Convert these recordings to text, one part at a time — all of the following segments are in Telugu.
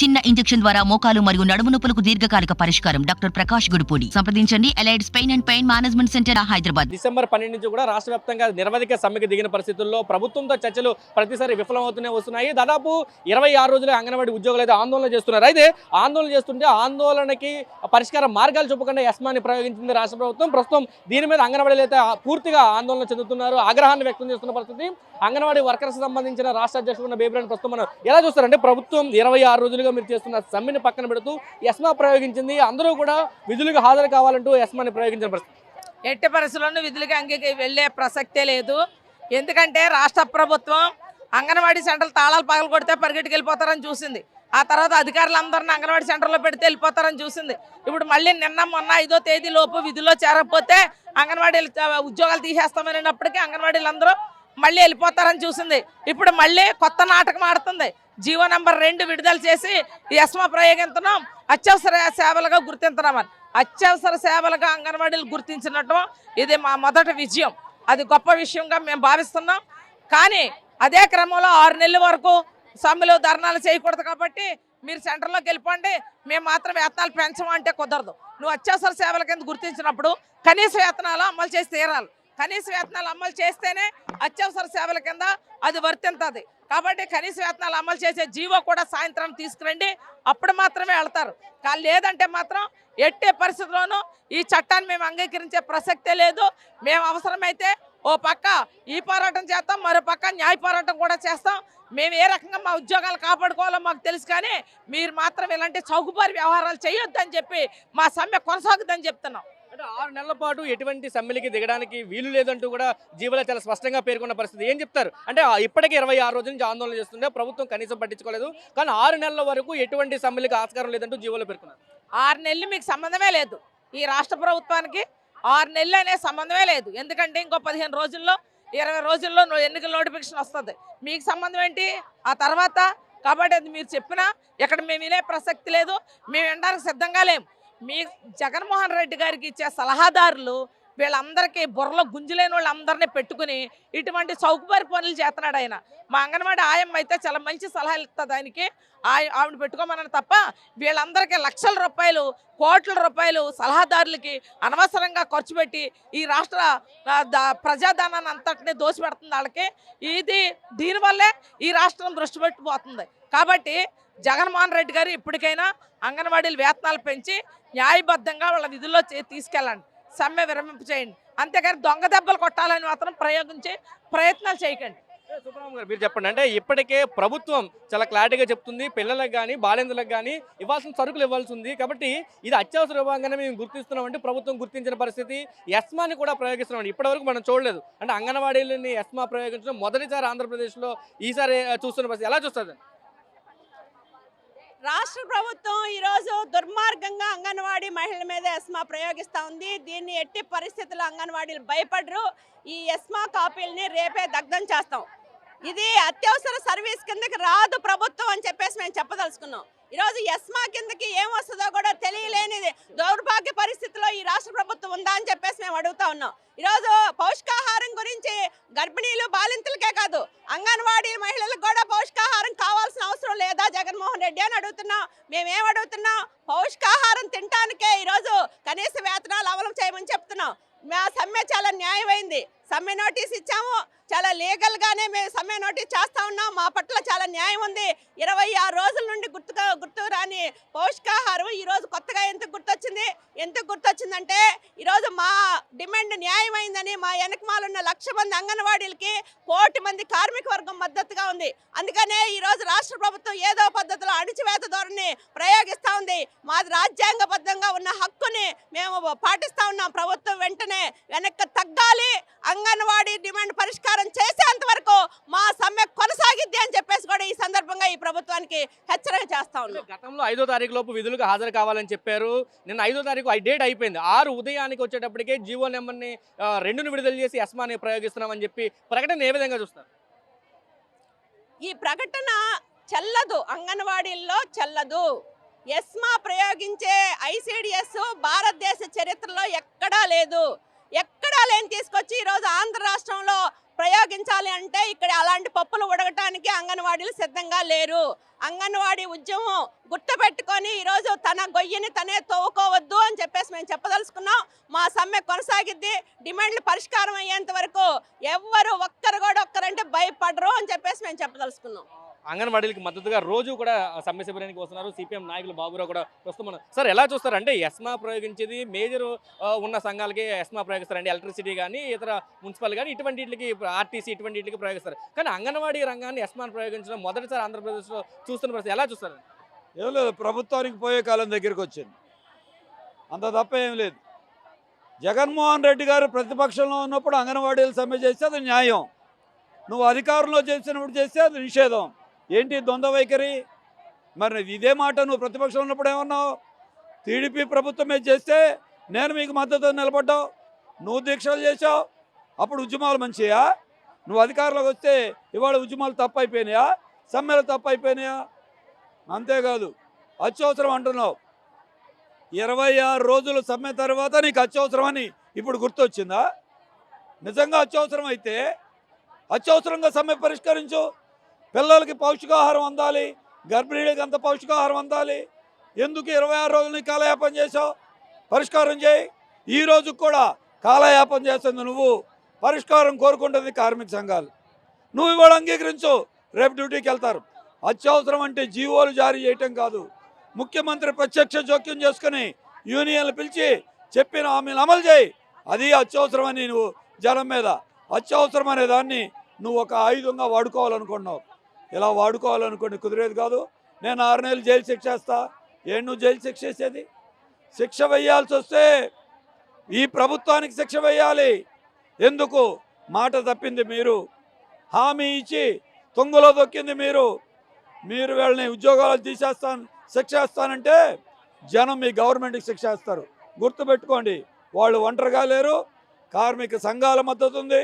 చిన్న ఇంజెక్షన్ ద్వారా మోకాలు మరియు నడుము నొప్పులకు దీర్ఘకాలిక పరిష్కారం. డాక్టర్ ప్రకాష్ గుడిపూడి. సంప్రదించండి. Allied's pain and pain management centre, Hyderabad. December 12 నుంచి కూడా రాష్ట్ర వ్యాప్తంగా నిరవధిక సమ్మెకు దిగిన పరిస్థితుల్లో ప్రభుత్వంతో చర్చలు ప్రతిసారి విఫలమవుతూనే వస్తున్నాయి. దాదాపు 26 రోజులు అంగన్వాడీ ఉద్యోగులు అయితే ఆందోళన చేస్తున్నారు. అయితే ఆందోళన చేస్తుంటే ఆందోళనకి పరిష్కార మార్గాలు చూపకుండా ఎస్మాని ప్రయోగించింది రాష్ట్ర ప్రభుత్వం. ప్రస్తుతం దీని మీద అంగన్వాడీలు అయితే పూర్తిగా ఆందోళన చెందుతున్నారు, ఆగ్రహాన్ని వ్యక్తం చేస్తున్న పరిస్థితి. అంగన్వాడీ వర్కర్స్ సంబంధించిన రాష్ట్ర అధ్యక్షుడు ఉన్న బేబీలను ప్రస్తుతం మనం ఎలా చూస్తారంటే, ప్రభుత్వం 26 రోజులుగా మీరు చేస్తున్న సమ్మెని పక్కన పెడుతూ ఎస్మా ప్రయోగించింది. అందరూ కూడా విధులకు హాజరు కావాలంటూ ఎస్మాని ప్రయోగించిన పరిస్థితి. ఎట్టి పరిస్థితుల్లోనూ విధులకి వెళ్లే ప్రసక్తే లేదు. ఎందుకంటే రాష్ట్ర ప్రభుత్వం అంగన్వాడీ సెంటర్లు తాళాలు పగలు కొడితే పరిగెట్టుకు వెళ్ళిపోతారని చూసింది. ఆ తర్వాత అధికారులందరినీ అంగన్వాడీ సెంటర్లో పెడితే వెళ్ళిపోతారని చూసింది. ఇప్పుడు మళ్ళీ నిన్న మొన్న 5వ తేదీ లోపు విధుల్లో చేరకపోతే అంగన్వాడీ ఉద్యోగాలు తీసేస్తామనేటప్పటికీ అంగన్వాడీలందరూ మళ్ళీ వెళ్ళిపోతారని చూసింది. ఇప్పుడు మళ్ళీ కొత్త నాటకం ఆడుతుంది. జీవో నంబర్ 2 విడుదల చేసి ఎస్మా ప్రయోగిస్తున్నాం, అత్యవసర సేవలుగా గుర్తించున్నామని. అత్యవసర సేవలుగా అంగన్వాడీలు గుర్తించినట్టు ఇది మా మొదటి విజయం. అది గొప్ప విషయంగా మేము భావిస్తున్నాం. కానీ అదే క్రమంలో 6 నెలల వరకు సమ్మెలు ధర్నాలు చేయకూడదు. కాబట్టి మీరు సెంటర్లోకి వెళ్ళిపోండి, మేము మాత్రం వేతనాలు పెంచమంటే కుదరదు. నువ్వు అత్యవసర సేవల కింద గుర్తించినప్పుడు కనీస వేతనాలు అమలు చేసి తీరాలి. కనీస వేతనాలు అమలు చేస్తేనే అత్యవసర సేవల కింద అది వర్తింతుంది. కాబట్టి కనీస వేతనాలు అమలు చేసే జీవో కూడా సాయంత్రం తీసుకురండి, అప్పుడు మాత్రమే వెళ్తారు. కానీ లేదంటే మాత్రం ఎట్టే పరిస్థితుల్లోనూ ఈ చట్టాన్ని మేము అంగీకరించే ప్రసక్తే లేదు. మేము అవసరమైతే ఓ పక్క ఈ పోరాటం చేస్తాం, మరో పక్క న్యాయ పోరాటం కూడా చేస్తాం. మేము ఏ రకంగా మా ఉద్యోగాలు కాపాడుకోవాలో మాకు తెలుసు. కానీ మీరు మాత్రం ఇలాంటి చౌకబారి వ్యవహారాలు చేయొద్దని చెప్పి మా సమ్మె కొనసాగుద్దని చెప్తున్నాం. అంటే 6 నెలల పాటు ఎటువంటి సమ్మెలకి దిగడానికి వీలు లేదంటూ కూడా జీవోలో చాలా స్పష్టంగా పేర్కొన్న పరిస్థితి. ఏం చెప్తారు అంటే, ఇప్పటికే 26 రోజుల నుంచి ఆందోళన చేస్తుంటే ప్రభుత్వం కనీసం పట్టించుకోలేదు. కానీ 6 నెలల వరకు ఎటువంటి సమ్మెలకి ఆస్కారం లేదంటూ జీవోలో పేర్కొన్నారు. 6 నెలలు మీకు సంబంధమే లేదు. ఈ రాష్ట్ర ప్రభుత్వానికి 6 నెలలు అనే సంబంధమే లేదు. ఎందుకంటే ఇంకో 15 రోజుల్లో 20 రోజుల్లో ఎన్నికల నోటిఫికేషన్ వస్తుంది. మీకు సంబంధం ఏంటి ఆ తర్వాత? కాబట్టి అది మీరు చెప్పినా ఇక్కడ మేము వినే ప్రసక్తి లేదు, మేము వినడానికి సిద్ధంగా లేము. మీ జగన్మోహన్ రెడ్డి గారికి ఇచ్చే సలహాదారులు వీళ్ళందరికీ బుర్రలో గుంజులేని వాళ్ళందరినీ పెట్టుకుని ఇటువంటి చౌకబారి పనులు చేస్తున్నాడు ఆయన. మా అంగన్వాడీ ఆయమ్మ అయితే చాలా మంచి సలహాలు ఇస్తుంది ఆయనకి, ఆవిడ పెట్టుకోమని తప్ప వీళ్ళందరికీ లక్షల రూపాయలు, కోట్ల రూపాయలు సలహాదారులకి అనవసరంగా ఖర్చు పెట్టి ఈ రాష్ట్ర ప్రజాధనాన్ని అంతటినీ దోసిపెడుతుంది వాళ్ళకి. దీనివల్లే ఈ రాష్ట్రం దృష్టి పెట్టిపోతుంది. కాబట్టి జగన్మోహన్ రెడ్డి గారు ఇప్పటికైనా అంగన్వాడీలు వేతనాలు పెంచి న్యాయబద్ధంగా వాళ్ళ విధుల్లో తీసుకెళ్ళండి, సమ్మె విరమింపు చేయండి. అంతేగాని దొంగ దెబ్బలు కొట్టాలని మాత్రం ప్రయోగించి ప్రయత్నాలు చేయకండి. సుబ్రహ్మణ్యం గారు మీరు చెప్పండి, అంటే ఇప్పటికే ప్రభుత్వం చాలా క్లారిటీగా చెప్తుంది, పిల్లలకు కానీ బాలింతలకు కానీ ఇవ్వాల్సిన సరుకులు ఇవ్వాల్సి ఉంది. కాబట్టి ఇది అత్యవసర విభాగంగానే మేము గుర్తిస్తున్నామంటే ప్రభుత్వం గుర్తించిన పరిస్థితి. ఎస్మాని కూడా ప్రయోగిస్తున్నాం, ఇప్పటివరకు మనం చూడలేదు. అంటే అంగన్వాడీలని ఎస్మా ప్రయోగించడం మొదటిసారి ఆంధ్రప్రదేశ్లో, ఈసారి చూస్తున్న పరిస్థితి ఎలా చూస్తుంది? రాష్ట్ర ప్రభుత్వం ఈరోజు దుర్మార్గంగా అంగన్వాడీ మహిళల మీద ఎస్మా ప్రయోగిస్తూ ఉంది. దీన్ని ఎట్టి పరిస్థితుల్లో అంగన్వాడీలు భయపడరు. ఈ ఎస్మా కాపీలని రేపే దగ్ధం చేస్తాం. ఇది అత్యవసర సర్వీస్ కిందకి రాదు ప్రభుత్వం అని చెప్పేసి మేము చెప్పదలుచుకున్నాం. ఈరోజు ఎస్మా కిందకి ఏమొస్తుందో కూడా తెలియలేని దౌర్భాగ్య పరిస్థితిలో ఈ రాష్ట్ర ప్రభుత్వం ఉందా అని చెప్పేసి మేము అడుగుతా ఉన్నాం. ఈరోజు పౌష్టికాహారం గురించి గర్భిణీలు బాలింతలకే కాదు అంగన్వాడీ మహిళలకు కూడా పౌష్టికాహారం కావాల్సిన అవసరం లేదా జగన్మోహన్ రెడ్డి అని అడుగుతున్నాం. మేమేం అడుగుతున్నాం? పౌష్టికాహారం తినడానికే ఈరోజు కనీస వేతనాలు అమలు చేయమని చెప్తున్నాం. మా సమ్మె చాలా న్యాయమైంది. సమ్మె నోటీస్ ఇచ్చాము, చాలా లీగల్గానే మేము సమ్మె నోటీస్ చేస్తూ ఉన్నాం. మా పట్ల చాలా న్యాయం ఉంది. 26 రోజుల నుండి గుర్తు రాని పౌష్టికాహారం ఈరోజు కొత్తగా ఎందుకు గుర్తొచ్చిందంటే ఈరోజు మా డిమాండ్ న్యాయమైందని మా వెనకమాలున్న 1,00,000 మంది అంగన్వాడీలకి 1 కోటి మంది కార్మిక వర్గం మద్దతుగా ఉంది. అందుకనే ఈరోజు రాష్ట్ర ప్రభుత్వం ఏదో పద్ధతిలో అణిచివేత ధోరణి ప్రయోగిస్తూ ఉంది. మాది రాజ్యాంగబద్ధంగా ఉన్న హక్కుని మేము పాటిస్తూ ఉన్నాం. ప్రభుత్వం వెంటనే వెనక్కి తగ్గాలి, అంగన్వాడీ డిమాండ్ పరిష్కారం చేసేంత వరకు మా సమ్మె కొనసాగిద్ది అని చెప్పేసి కూడా ఈ సందర్భంగా ఈ ప్రభుత్వానికి హెచ్చరిక చేస్తా ఉన్నాం. గతంలో 5వ తారీఖు లోపు విధులకు హాజరు కావాలని చెప్పారు. నిన్న 5వ తారీఖు డేట్ అయిపోయింది. 6 ఉదయానికి వచ్చేటప్పటికే జీవో నెంబర్ని 2ని విడుదల చేసి ఎస్మాని ప్రయోగిస్తున్నామని చెప్పి ప్రకటన ఏ విధంగా చూస్తారు? ఈ ప్రకటన చెల్లదు, అంగన్వాడీల్లో చెల్లదు. ఎస్మా ప్రయోగించే ఐసిడిఎస్ భారతదేశ చరిత్రలో ఎక్కడా లేదు. ఎక్కడా లేని తీసుకొచ్చి ఈరోజు ఆంధ్ర రాష్ట్రంలో ప్రయోగించాలి అంటే ఇక్కడ అలాంటి పప్పులు ఉడకటానికి అంగన్వాడీలు సిద్ధంగా లేరు. అంగన్వాడీ ఉద్యమం గుర్తుపెట్టుకొని ఈరోజు తన గొయ్యిని తనే తవ్వుకోవద్దు అని చెప్పేసి మేము చెప్పదలుచుకున్నాం. మా సమ్మె కొనసాగిద్ది. డిమాండ్లు పరిష్కారం అయ్యేంత వరకు ఎవ్వరు ఒక్కరంటే భయపడరు అని చెప్పేసి మేము చెప్పదలుచుకున్నాం. అంగన్వాడీలకు మద్దతుగా రోజు కూడా సమ్మె శిబిరానికి వస్తున్నారు సిపిఎం నాయకులు బాబురావు కూడా వస్తున్నారు. సార్ ఎలా చూస్తారు అంటే ఎస్మా ప్రయోగించేది మేజర్ ఉన్న సంఘాలకి ఎస్మా ప్రయోగిస్తారండి, ఎలక్ట్రిసిటీ కానీ ఇతర మున్సిపల్ కానీ ఇటువంటి వీటికి ఆర్టీసీ ఇటువంటి వీటికి ప్రయోగిస్తారు. కానీ అంగన్వాడీ రంగాన్ని ఎస్మాను ప్రయోగించడం మొదటిసారి ఆంధ్రప్రదేశ్లో చూస్తున్న పరిస్థితి ఎలా చూస్తారు? ఏం లేదు, ప్రభుత్వానికి పోయే కాలం దగ్గరికి వచ్చింది, అంత తప్ప ఏం లేదు. జగన్మోహన్ రెడ్డి గారు ప్రతిపక్షంలో ఉన్నప్పుడు అంగన్వాడీలు సమ్మె చేస్తే అది న్యాయం, నువ్వు అధికారంలో చేసినప్పుడు చేస్తే అది నిషేధం. ఏంటి ద్వంద్వ వైఖరి? మరి ఇదే మాట నువ్వు ప్రతిపక్షంలో ఉన్నప్పుడు ఏమన్నావు? టీడీపీ ప్రభుత్వమే చేస్తే నేను మీకు మద్దతు నిలబడ్డావు, నువ్వు దీక్షలు చేసావు, అప్పుడు ఉద్యమాలు మంచియా? నువ్వు అధికారంలోకి వస్తే ఇవాళ ఉద్యమాలు తప్పు అయిపోయినాయా? సమ్మెలు తప్పు అయిపోయినాయా? అంతేకాదు అత్యవసరం అంటున్నావు. 26 రోజులు సమ్మె తర్వాత నీకు అత్యవసరమని ఇప్పుడు గుర్తొచ్చిందా? నిజంగా అత్యవసరం అయితే అత్యవసరంగా సమ్మె పరిష్కరించు. పిల్లలకి పౌష్టికాహారం అందాలి, గర్భిణీలకు అంత పౌష్టికాహారం అందాలి. ఎందుకు 26 రోజులు కాలయాపన చేసావు? పరిష్కారం చేయి. ఈ రోజు కూడా కాలయాపన చేస్తుంది నువ్వు, పరిష్కారం కోరుకుంటుంది కార్మిక సంఘాలు. నువ్వు ఇవాళ అంగీకరించు, రేపు డ్యూటీకి వెళ్తారు. అత్యవసరం అంటే జీవోలు జారీ చేయటం కాదు, ముఖ్యమంత్రి ప్రత్యక్ష జోక్యం చేసుకుని యూనియన్లు పిలిచి చెప్పిన హామీలు అమలు చేయి. అది అత్యవసరమని నువ్వు జనం మీద అత్యవసరం అనే దాన్ని నువ్వు ఒక ఆయుధంగా వాడుకోవాలనుకున్నావు. ఇలా వాడుకోవాలనుకోండి కుదిరేది కాదు. నేను 6 నెలలు జైలు శిక్ష వేస్తా. నువ్వు జైలు శిక్ష వేసేది? శిక్ష వేయాల్సి వస్తే ఈ ప్రభుత్వానికి శిక్ష వేయాలి. ఎందుకు? మాట తప్పింది మీరు, హామీ ఇచ్చి తుంగలో దొక్కింది మీరు. వీళ్ళని ఉద్యోగాలు తీసేస్తాను శిక్ష వేస్తానంటే జనం మీ గవర్నమెంట్కి శిక్ష వేస్తారు. గుర్తుపెట్టుకోండి, వాళ్ళు ఒంటరిగా లేరు. కార్మిక సంఘాల మద్దతు ఉంది,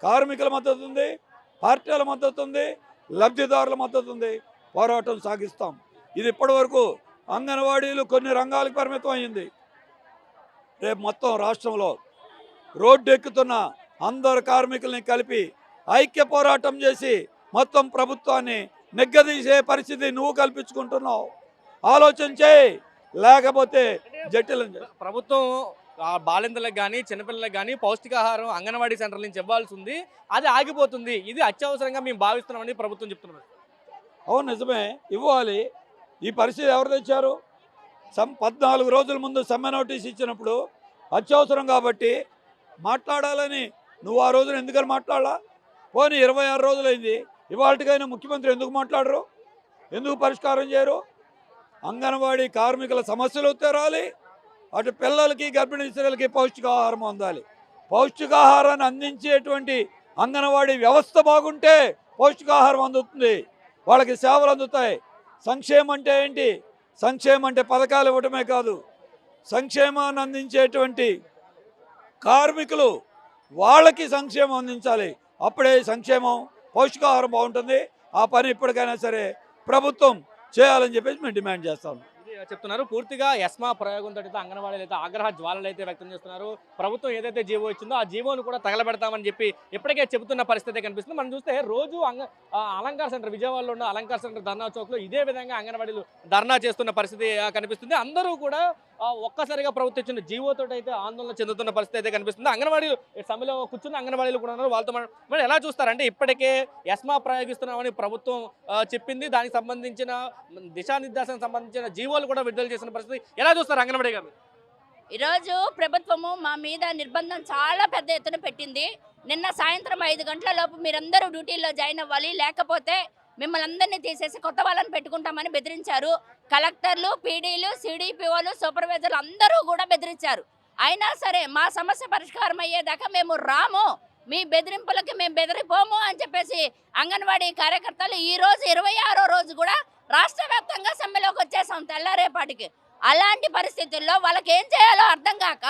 కార్మికుల మద్దతు ఉంది, పార్టీల మద్దతు ఉంది, లబ్ధిదారుల మద్దతు ఉంది. పోరాటం సాగిస్తాం. ఇది ఇప్పటివరకు అంగన్వాడీలు కొన్ని రంగాలకు పరిమితం అయింది. రేపు మొత్తం రాష్ట్రంలో రోడ్డు ఎక్కుతున్న అందరు కార్మికుల్ని కలిపి ఐక్య పోరాటం చేసి మొత్తం ప్రభుత్వాన్ని నిగ్గదీసే పరిస్థితి నువ్వు కల్పించుకుంటున్నావు. ఆలోచన చేయి, లేకపోతే జటిలం. ప్రభుత్వం బాలింతలకు కానీ చిన్నపిల్లలకు కానీ పౌష్టికాహారం అంగన్వాడీ సెంటర్ నుంచి ఇవ్వాల్సి ఉంది, అది ఆగిపోతుంది. ఇది అత్యవసరంగా మేము భావిస్తున్నామని ప్రభుత్వం చెప్తున్నారు. అవును, నిజమే, ఇవ్వాలి. ఈ పరిస్థితి ఎవరు తెచ్చారు? 14 రోజుల ముందు సమ్మె నోటీస్ ఇచ్చినప్పుడు అత్యవసరం కాబట్టి మాట్లాడాలని నువ్వు ఆ రోజున ఎందుకని మాట్లాడాలా? పోనీ 26 రోజులైంది, ఇవాళకైనా ముఖ్యమంత్రి ఎందుకు మాట్లాడరు? ఎందుకు పరిష్కారం చేయరు? అంగన్వాడీ కార్మికుల సమస్యలు తీరాలి, అటు పిల్లలకి గర్భిణీ స్త్రీలకి పౌష్టికాహారం అందాలి. పౌష్టికాహారాన్ని అందించేటువంటి అంగన్వాడీ వ్యవస్థ బాగుంటే పౌష్టికాహారం అందుతుంది, వాళ్ళకి సేవలు అందుతాయి. సంక్షేమం అంటే ఏంటి? సంక్షేమం అంటే పథకాలు ఇవ్వటమే కాదు, సంక్షేమాన్ని అందించేటువంటి కార్మికులు వాళ్ళకి సంక్షేమం అందించాలి. అప్పుడే సంక్షేమం పౌష్టికాహారం బాగుంటుంది. ఆ పని ఇప్పటికైనా సరే ప్రభుత్వం చేయాలని చెప్పేసి మేము డిమాండ్ చేస్తాం. చెప్తున్నారు పూర్తిగా ఎస్మా ప్రయోగంతో అయితే అంగన్వాడీలు అయితే ఆగ్రహ జ్వాలలు అయితే వ్యక్తం చేస్తున్నారు. ప్రభుత్వం ఏదైతే జీవో ఇచ్చిందో ఆ జీవోను కూడా తగలబెడతామని చెప్పి ఇప్పటికే చెబుతున్న పరిస్థితి కనిపిస్తుంది. మనం చూస్తే రోజు అలంకార్ సెంటర్, విజయవాడలో ఉన్న అలంకార్ సెంటర్ ధర్నా చౌక్లో ఇదే విధంగా అంగన్వాడీలు ధర్నా చేస్తున్న పరిస్థితి కనిపిస్తుంది. అందరూ కూడా ఒక్కసారిగా ప్రభుత్వం ఇచ్చిన జీవోతో అయితే ఆందోళన చెందుతున్న పరిస్థితి అయితే కనిపిస్తుంది. అంగన్వాడీలు సమ్మెలో కూర్చున్న అంగన్వాడీలు కూడా ఉన్నారు. వాళ్ళతో మరి ఎలా చూస్తారంటే ఇప్పటికే ఎస్మా ప్రయోగిస్తున్నామని ప్రభుత్వం చెప్పింది, దానికి సంబంధించిన దిశానిర్దేశానికి సంబంధించిన జీవోలు కూడా విడుదల చేసిన పరిస్థితి ఎలా చూస్తారు అంగన్వాడీ గారు? ఈరోజు ప్రభుత్వము మా మీద నిర్బంధం చాలా పెద్ద ఎత్తున పెట్టింది. నిన్న సాయంత్రం 5 గంటల లోపు మీరందరూ డ్యూటీల్లో జాయిన్ అవ్వాలి, లేకపోతే మిమ్మల్ని అందరినీ తీసేసి కొత్త వాళ్ళని పెట్టుకుంటామని బెదిరించారు. కలెక్టర్లు, పీడీలు, సిడిపిఓలు, సూపర్వైజర్లు అందరూ కూడా బెదిరించారు. అయినా సరే మా సమస్య పరిష్కారం అయ్యేదాకా మేము రాము, మీ బెదిరింపులకి మేము బెదిరిపోము అని చెప్పేసి అంగన్వాడీ కార్యకర్తలు ఈ రోజు 26వ రోజు కూడా రాష్ట్ర వ్యాప్తంగా సమ్మెలోకి వచ్చేసాం తెల్లారేపాటికి. అలాంటి పరిస్థితుల్లో వాళ్ళకి ఏం చేయాలో అర్థం కాక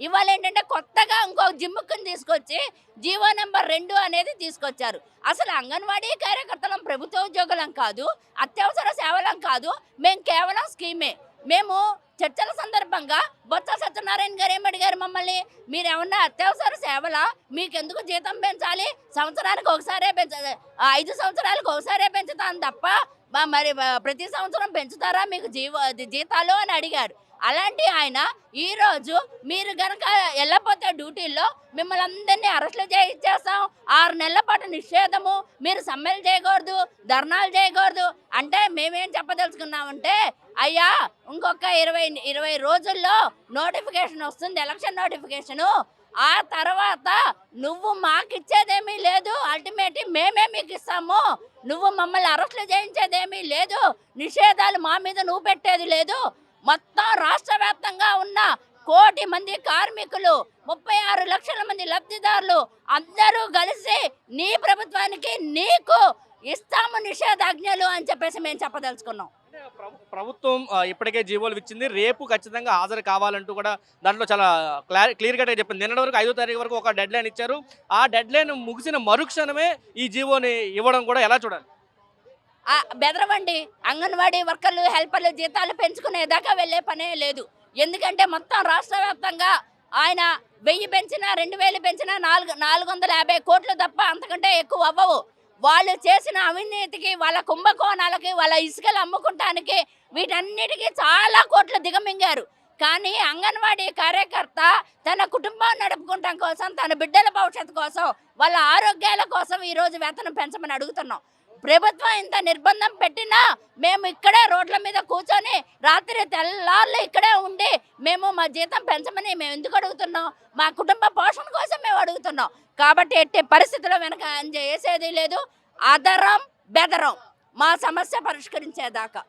ఇవాళ ఏంటంటే కొత్తగా ఇంకో జిమ్ముక్కుని తీసుకొచ్చి జీవో నెంబర్ 2 అనేది తీసుకొచ్చారు. అసలు అంగన్వాడీ కార్యకర్తలం ప్రభుత్వ ఉద్యోగులం కాదు, అత్యవసర సేవలం కాదు, మేము కేవలం స్కీమే. మేము చర్చల సందర్భంగా బొత్స సత్యనారాయణ గారు ఏమడిగారు మమ్మల్ని, మీరు ఏమన్నా అత్యవసర సేవలా, మీకెందుకు జీతం పెంచాలి, సంవత్సరానికి ఒకసారే 5 సంవత్సరాలకు ఒకసారే పెంచుతాను తప్ప మరి ప్రతి సంవత్సరం పెంచుతారా మీకు జీతాలు అని అడిగారు. అలాంటి ఆయన ఈరోజు మీరు గనక వెళ్ళకపోతే డ్యూటీల్లో మిమ్మల్ని అందరినీ అరెస్టులు చేయించేస్తాం, 6 నెలల పాటు నిషేధము, మీరు సమ్మెలు చేయకూడదు, ధర్నాలు చేయకూడదు అంటే మేమేం చెప్పదలుచుకున్నామంటే, అయ్యా ఇంకొక 20 రోజుల్లో నోటిఫికేషన్ వస్తుంది, ఎలక్షన్ నోటిఫికేషను. ఆ తర్వాత నువ్వు మాకు ఇచ్చేదేమీ లేదు, అల్టిమేట్ మేమే మీకు ఇస్తాము, నువ్వు మమ్మల్ని అరెస్టులు చేయించేదేమీ లేదు, నిషేధాలు మా మీద నువ్వు పెట్టేది లేదు. మొత్తం రాష్ట్ర వ్యాప్తంగా ఉన్న 1 కోటి మంది కార్మికులు, 36 లక్షల మంది లబ్ధిదారులు అందరూ కలిసి నీ ప్రభుత్వానికి నీకు ఇస్తాము నిషేధాజ్ఞలు అని చెప్పేసి మేము చెప్పదలుచుకున్నాం. ప్రభుత్వం ఇప్పటికే జీవోలు ఇచ్చింది, రేపు ఖచ్చితంగా హాజరు కావాలంటూ కూడా దాంట్లో చాలా క్లియర్ కట్గా చెప్పింది. నిన్నటి వరకు 5వ తారీఖు వరకు ఒక డెడ్ లైన్ ఇచ్చారు. ఆ డెడ్ లైన్ ముగిసిన మరుక్షణమే ఈ జీవోని ఇవ్వడం కూడా ఎలా చూడాలి? బెదరవండి, అంగన్వాడీ వర్కర్లు హెల్పర్లు జీతాలు పెంచుకునేదాకా వెళ్ళే పనే లేదు. ఎందుకంటే మొత్తం రాష్ట్ర వ్యాప్తంగా ఆయన 1000 పెంచినా 2000 పెంచినా 450 కోట్లు తప్ప అంతకంటే ఎక్కువ అవ్వవు. వాళ్ళు చేసిన అవినీతికి, వాళ్ళ కుంభకోణాలకి, వాళ్ళ ఇసుకలు అమ్ముకుంటానికి వీటన్నిటికీ చాలా కోట్లు దిగమింగారు. కానీ అంగన్వాడీ కార్యకర్త తన కుటుంబం నడుపుకుంటాం కోసం, తన బిడ్డల భవిష్యత్తు కోసం, వాళ్ళ ఆరోగ్యాల కోసం ఈరోజు వేతనం పెంచమని అడుగుతున్నాం. ప్రభుత్వం ఇంత నిర్బంధం పెట్టినా మేము ఇక్కడే రోడ్ల మీద కూర్చొని రాత్రి తెల్లార్లు ఇక్కడే ఉండి మేము మా జీతం పెంచమని మేము ఎందుకు అడుగుతున్నాం? మా కుటుంబ పోషణ కోసం మేము అడుగుతున్నాం. కాబట్టి ఎట్టి పరిస్థితుల్లో వెనక చేసేది లేదు. అదరం బెదరం మా సమస్య పరిష్కరించేదాకా.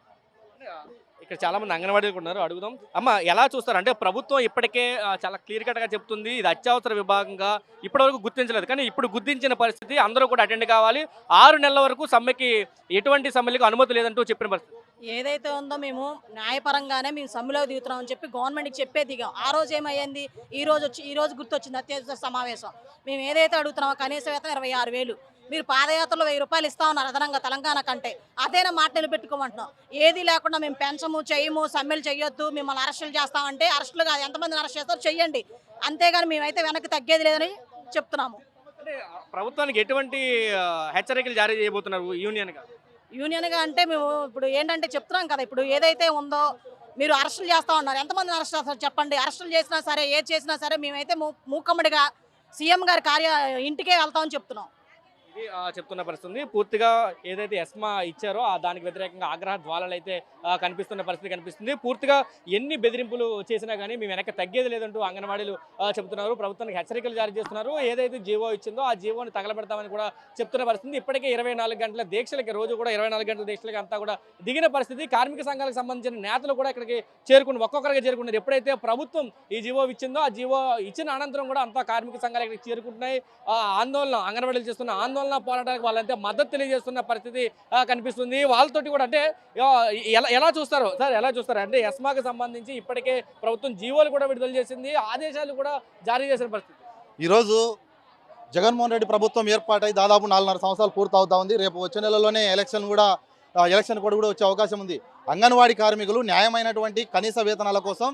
ఇక్కడ చాలా మంది అంగన్వాడీలు ఉన్నారు, అడుగుదాం. అమ్మ, ఎలా చూస్తారు అంటే ప్రభుత్వం ఇప్పటికే చాలా క్లియర్ కట్గా చెప్తుంది ఇది అత్యవసర విభాగంగా ఇప్పటివరకు గుర్తించలేదు, కానీ ఇప్పుడు గుర్తించిన పరిస్థితి అందరూ కూడా అటెండ్ కావాలి, 6 నెలల వరకు సమ్మెకి ఎటువంటి సమ్మెలకు అనుమతి లేదంటూ చెప్పిన పరిస్థితి. ఏదైతే ఉందో మేము న్యాయపరంగానే మేము సమ్మెలో దిగుతున్నామని చెప్పి గవర్నమెంట్కి చెప్పే దిగాం. ఆ రోజు ఏమైంది, ఈ రోజు గుర్తొచ్చింది అత్యవసర సమావేశం. మేము ఏదైతే అడుగుతున్నామో కనీస వేతనం 26,000, మీరు పాదయాత్రలో 1000 రూపాయలు ఇస్తా ఉన్నారు అదనంగా తెలంగాణ కంటే, అదేనా మాట నిలబెట్టుకోమంటున్నాం. ఏది లేకుండా మేము పెంచము చేయము, సమ్మెలు చేయొద్దు, మిమ్మల్ని అరెస్టులు చేస్తామంటే అరెస్టులు కాదు, ఎంతమందిని అరెస్ట్ చేస్తారో చెయ్యండి, అంతేగాని మేమైతే వెనక్కి తగ్గేది లేదని చెప్తున్నాము. అంటే ప్రభుత్వానికి ఎటువంటి హెచ్చరికలు జారీ చేయబోతున్నారు యూనియన్గా అంటే మేము ఇప్పుడు ఏంటంటే చెప్తున్నాం కదా, ఇప్పుడు ఏదైతే ఉందో మీరు అరెస్టులు చేస్తూ ఉన్నారు, ఎంతమందిని అరెస్ట్ చేస్తారు చెప్పండి. అరెస్టులు చేసినా సరే ఏది చేసినా సరే మేమైతే మూకమ్మడిగా సీఎం గారి ఇంటికే వెళ్తామని చెప్తున్నాం. ఇది చెప్తున్న పరిస్థితి. పూర్తిగా ఏదైతే ఎస్మా ఇచ్చారో దానికి వ్యతిరేకంగా ఆగ్రహ జ్వాలలు అయితే కనిపిస్తున్న పరిస్థితి కనిపిస్తుంది. పూర్తిగా ఎన్ని బెదిరింపులు చేసినా కానీ మేము వెనక్కి తగ్గేది లేదంటూ అంగన్వాడీలు చెబుతున్నారు. ప్రభుత్వానికి హెచ్చరికలు జారీ చేస్తున్నారు. ఏదైతే జీవో ఇచ్చిందో ఆ జీవోని తగలబెడతామని కూడా చెప్తున్న పరిస్థితి. ఇప్పటికే 24 గంటల దీక్షలకి, రోజు కూడా 24 గంటల దీక్షలకి అంతా కూడా దిగిన పరిస్థితి. కార్మిక సంఘాలకు సంబంధించిన నేతలు కూడా ఇక్కడికి ఒక్కొక్కరికి చేరుకున్నారు. ఎప్పుడైతే ప్రభుత్వం ఈ జీవో ఇచ్చిందో ఆ జీవో ఇచ్చిన అనంతరం కూడా అంతా కార్మిక సంఘాలు ఇక్కడికి చేరుకుంటున్నాయి. ఆందోళన, అంగన్వాడీలు చేస్తున్న ఆందోళన పోరాటానికి వాళ్ళంటే మద్దతు తెలియజేస్తున్న పరిస్థితి కనిపిస్తుంది. వాళ్ళతోటి కూడా అంటే ఎలా చూస్తారు సార్, ఎలా చూస్తారు అంటే ఎస్మాకి సంబంధించి ఇప్పటికే ప్రభుత్వం జీవోలు కూడా విడుదల చేసింది, ఆదేశాలు కూడా జారీ చేసిన పరిస్థితి. ఈరోజు జగన్మోహన్ రెడ్డి ప్రభుత్వం ఏర్పాటై దాదాపు 4.5 సంవత్సరాలు పూర్తవుతా ఉంది. రేపు వచ్చే నెలలోనే ఎలక్షన్ కూడా వచ్చే అవకాశం ఉంది. అంగన్వాడీ కార్మికులు న్యాయమైనటువంటి కనీస వేతనాల కోసం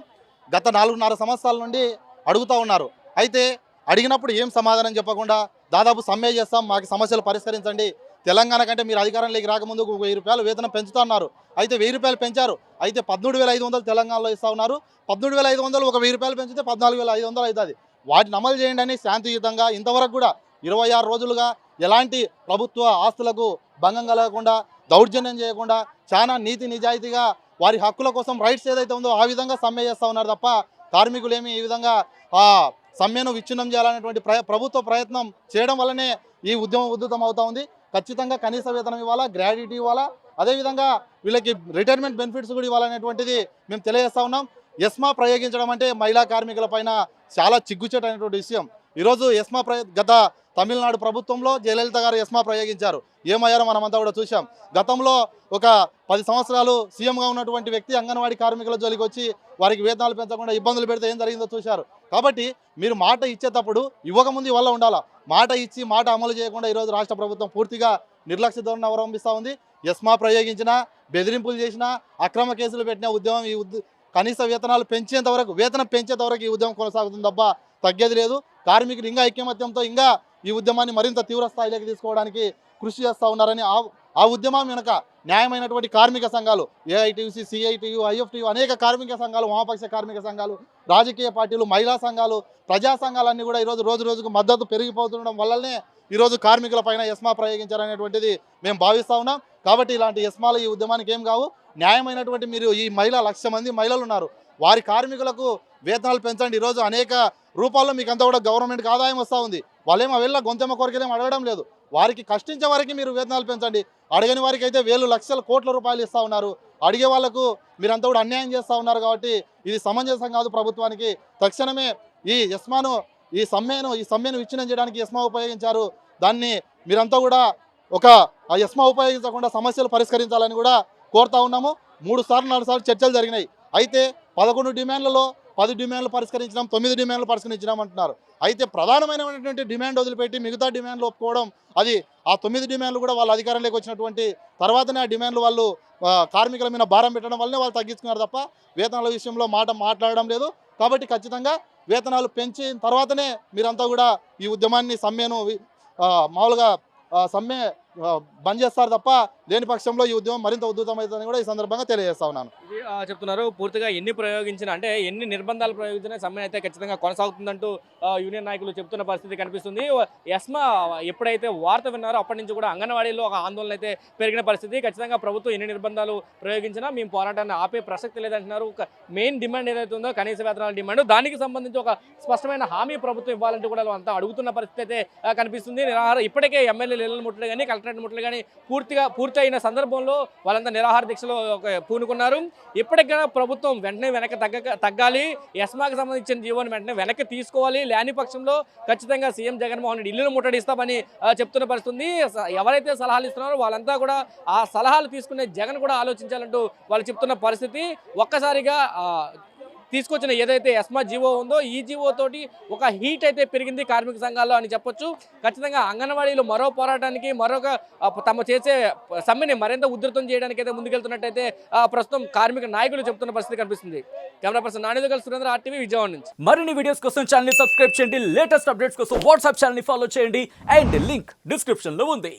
గత 4.5 సంవత్సరాల నుండి అడుగుతూ ఉన్నారు. అయితే అడిగినప్పుడు ఏం సమాధానం చెప్పకుండా దాదాపు సమ్మె చేస్తాం, మాకు సమస్యలు పరిష్కరించండి, తెలంగాణ కంటే మీరు అధికారంలోకి రాకముందు 1000 రూపాయలు వేతనం పెంచుతా ఉన్నారు. అయితే 1000 రూపాయలు పెంచారు. అయితే 13,500 తెలంగాణలో ఇస్తూ ఉన్నారు. 13,500 ఒక 1000 రూపాయలు పెంచితే 14,500 అవుతుంది. వాటిని అమలు చేయండి అని శాంతియుతంగా ఇంతవరకు కూడా 26 రోజులుగా ఎలాంటి ప్రభుత్వ ఆస్తులకు భంగం కలగకుండా, దౌర్జన్యం చేయకుండా చాలా నీతి నిజాయితీగా వారి హక్కుల కోసం రైట్స్ ఏదైతే ఉందో ఆ విధంగా సమ్మె చేస్తూ ఉన్నారు తప్ప కార్మికులేమి ఈ విధంగా సమ్మెను విచ్ఛిన్నం చేయాలనేటువంటి ప్రభుత్వ ప్రయత్నం చేయడం వల్లనే ఈ ఉద్యమం ఉధృతం అవుతా ఉంది. ఖచ్చితంగా కనీస వేతనం ఇవ్వాలా, గ్రాడ్యుటీ ఇవ్వాలా, అదేవిధంగా వీళ్ళకి రిటైర్మెంట్ బెనిఫిట్స్ కూడా ఇవ్వాలనేటువంటిది మేము తెలియజేస్తా ఉన్నాం. ఎస్మా ప్రయోగించడం అంటే మహిళా కార్మికుల పైన చాలా చిగ్గుచేటైనటువంటి విషయం. ఈరోజు ఎస్మా గత తమిళనాడు ప్రభుత్వంలో జయలలిత గారు ఎస్మా ప్రయోగించారు, ఏమయ్యారో మనమంతా కూడా చూసాం. గతంలో ఒక 10 సంవత్సరాలు సీఎంగా ఉన్నటువంటి వ్యక్తి అంగన్వాడీ కార్మికుల జోలికి వచ్చి వారికి వేతనాలు పెంచకుండా ఇబ్బందులు పెడితే ఏం జరిగిందో చూశారు. కాబట్టి మీరు మాట ఇచ్చేటప్పుడు ఇవ్వకముందు వల్ల ఉండాలా, మాట ఇచ్చి మాట అమలు చేయకుండా ఈరోజు రాష్ట్ర ప్రభుత్వం పూర్తిగా నిర్లక్ష్య ధోరణి అవలంబిస్తూ ఉంది. ఎస్మా ప్రయోగించినా, బెదిరింపులు చేసినా, అక్రమ కేసులు పెట్టిన ఉద్యమం కనీస వేతనాలు పెంచేంత వరకు, వేతనం పెంచేంత వరకు ఈ ఉద్యమం కొనసాగుతుంది తప్ప తగ్గేది లేదు. కార్మికులు ఇంకా ఐక్యమత్యంతో ఇంకా ఈ ఉద్యమాన్ని మరింత తీవ్ర స్థాయిలోకి తీసుకోవడానికి కృషి చేస్తూ ఉన్నారని, ఆ ఉద్యమం వెనుక న్యాయమైనటువంటి కార్మిక సంఘాలు ఏఐటీయూసీ, సిఐటియు, ఐఎఫ్టియు అనేక కార్మిక సంఘాలు, వామపక్ష కార్మిక సంఘాలు, రాజకీయ పార్టీలు, మహిళా సంఘాలు, ప్రజా సంఘాలన్నీ కూడా ఈరోజు రోజు రోజుకు మద్దతు పెరిగిపోతుండడం వల్లనే ఈరోజు కార్మికుల పైన ఎస్మా ప్రయోగించారనేటువంటిది మేము భావిస్తూ ఉన్నాం. కాబట్టి ఇలాంటి ఎస్మాలు ఈ ఉద్యమానికి ఏం కావు. న్యాయమైనటువంటి మీరు ఈ 1,00,000 మంది మహిళలు ఉన్నారు, వారి కార్మికులకు వేతనాలు పెంచండి. ఈరోజు అనేక రూపాల్లో మీకు అంతా కూడా గవర్నమెంట్కి ఆదాయం వస్తూ ఉంది. వాళ్ళేమో వెళ్ళ గొంతెమ్మ కొరకేమో అడగడం లేదు. వారికి కష్టించే వారికి మీరు వేతనాలు పెంచండి. అడగని వారికి అయితే వేలు లక్షల కోట్ల రూపాయలు ఇస్తూ ఉన్నారు. అడిగే వాళ్ళకు మీరంతా కూడా అన్యాయం చేస్తూ ఉన్నారు. కాబట్టి ఇది సమంజసం కాదు. ప్రభుత్వానికి తక్షణమే ఈ ఎస్మాను, ఈ సమ్మెను విచ్ఛిన్నం చేయడానికి ఎస్మా ఉపయోగించారు. దాన్ని మీరంతా కూడా ఆ ఎస్మా ఉపయోగించకుండా సమస్యలు పరిష్కరించాలని కూడా కోరుతా ఉన్నాము. 3 సార్లు 4 సార్లు చర్చలు జరిగినాయి. అయితే 11 డిమాండ్లలో 10 డిమాండ్లు పరిష్కరించినాం, 9 డిమాండ్లు పరిష్కరించినాం అంటున్నారు. అయితే ప్రధానమైనటువంటి డిమాండ్ వదిలిపెట్టి మిగతా డిమాండ్లు ఒప్పుకోవడం, అది ఆ 9 డిమాండ్లు కూడా వాళ్ళ అధికారంలోకి వచ్చినటువంటి తర్వాతనే ఆ డిమాండ్లు వాళ్ళు కార్మికుల మీద భారం పెట్టడం వల్లనే వాళ్ళు తగ్గించుకున్నారు తప్ప వేతనాల విషయంలో మాట్లాడడం లేదు. కాబట్టి ఖచ్చితంగా వేతనాలు పెంచిన తర్వాతనే మీరంతా కూడా ఈ ఉద్యమాన్ని సమ్మెను మామూలుగా సమ్మె బంద్ చేస్తారు తప్ప లేని పక్షంలో ఈ ఉద్యమం మరింత ఉధృతమవుతుందని కూడా ఈ సందర్భంగా తెలియజేస్తా ఉన్నాను. ఇది చెప్తున్నారు. పూర్తిగా ఎన్ని ప్రయోగించినా, అంటే ఎన్ని నిర్బంధాలు ప్రయోగించినా సమ్మె అయితే ఖచ్చితంగా కొనసాగుతుందంటూ యూనియన్ నాయకులు చెప్తున్న పరిస్థితి కనిపిస్తుంది. ఎస్మా ఎప్పుడైతే వార్త విన్నారో అప్పటి నుంచి కూడా అంగన్వాడీలో ఒక ఆందోళన అయితే పెరిగిన పరిస్థితి. ఖచ్చితంగా ప్రభుత్వం ఎన్ని నిర్బంధాలు ప్రయోగించినా మేము పోరాటాన్ని ఆపే ప్రసక్తి లేదంటున్నారు. ఒక మెయిన్ డిమాండ్ ఏదైతే ఉందో కనీస వేతనాల డిమాండ్, దానికి సంబంధించి ఒక స్పష్టమైన హామీ ప్రభుత్వం ఇవ్వాలంటూ కూడా అంతా అడుగుతున్న పరిస్థితి అయితే కనిపిస్తుంది. ఇప్పటికే ఎమ్మెల్యేలు ఇళ్లను ముట్టలు కానీ కలెక్టరేట్ ముట్టలు కానీ పూర్తయిన సందర్భంలో వాళ్ళంతా నిరాహార దీక్షలో పూనుకున్నారు. ఇప్పటికైనా ప్రభుత్వం వెంటనే వెనక్కి తగ్గాలి, ఎస్మాకి సంబంధించిన జీవోని వెంటనే వెనక్కి తీసుకోవాలి. లేని పక్షంలో ఖచ్చితంగా సీఎం జగన్మోహన్ రెడ్డి ఇల్లును ముట్టడిస్తామని చెప్తున్న పరిస్థితి. ఎవరైతే సలహాలు ఇస్తున్నారో వాళ్ళంతా కూడా ఆ సలహాలు తీసుకునే జగన్ కూడా ఆలోచించాలంటూ వాళ్ళు చెప్తున్న పరిస్థితి. ఒక్కసారిగా తీసుకొచ్చిన ఏదైతే ఎస్మా జీవో ఉందో ఈ జీవో తోటి ఒక హీట్ అయితే పెరిగింది కార్మిక సంఘాల్లో అని చెప్పొచ్చు. ఖచ్చితంగా అంగన్వాడీలు మరో పోరాటానికి, మరొక తమ చేసే సమ్మెని మరింత ఉధృతం చేయడానికి అయితే ముందుకెళ్తున్నట్టయితే ప్రస్తుతం కార్మిక నాయకులు చెప్తున్న పరిస్థితి కనిపిస్తుంది. కెమెరా పర్సన్ నాణ్యత కలిసి సురేంద్ర, RTV, విజయవాడ నుంచి. మరిన్ని వీడియోస్ కోసం ఛానల్ ని సబ్స్క్రైబ్ చేయండి. లేటెస్ట్ అప్డేట్స్ కోసం వాట్సాప్ ఛానల్ ని ఫాలో చేయండి. అండ్ లింక్ డిస్క్రిప్షన్ లో ఉంది.